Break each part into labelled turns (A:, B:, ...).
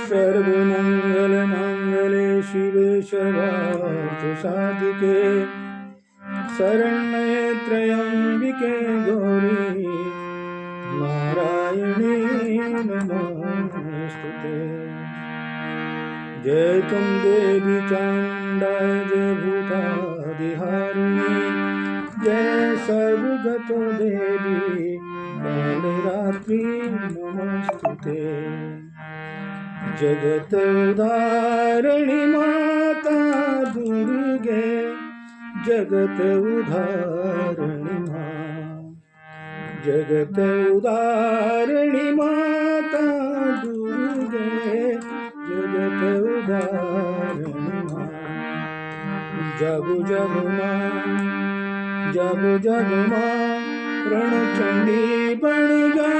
A: सर्वमंगल मांगल्ये शिवे सर्वार्थ साधिके शरण्ये त्र्यंबिके गौरी नारायणी नमोस्तुते। जय तुम देवी चामुंडा जय भूतादिहारिणी जय सर्वगत देवी कालरात्रि नमोस्तुते। जगत उदाहरणी माता दुर्गे जगत उदाहरणी माँ जगत उदाहरणी माता दुर्गे जगत उदाहरणी माँ। जगु जगु माँ जगु जगु माँ रणचंडी बन जा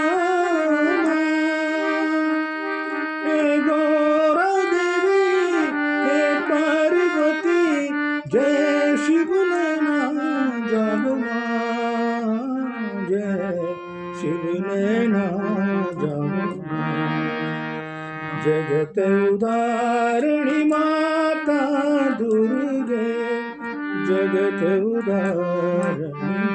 A: जय शिव नैना जागो माँ जय शिव नैना जागो माँ। जगत उदाहरणी माता दुर्गे जगत उदाहरणी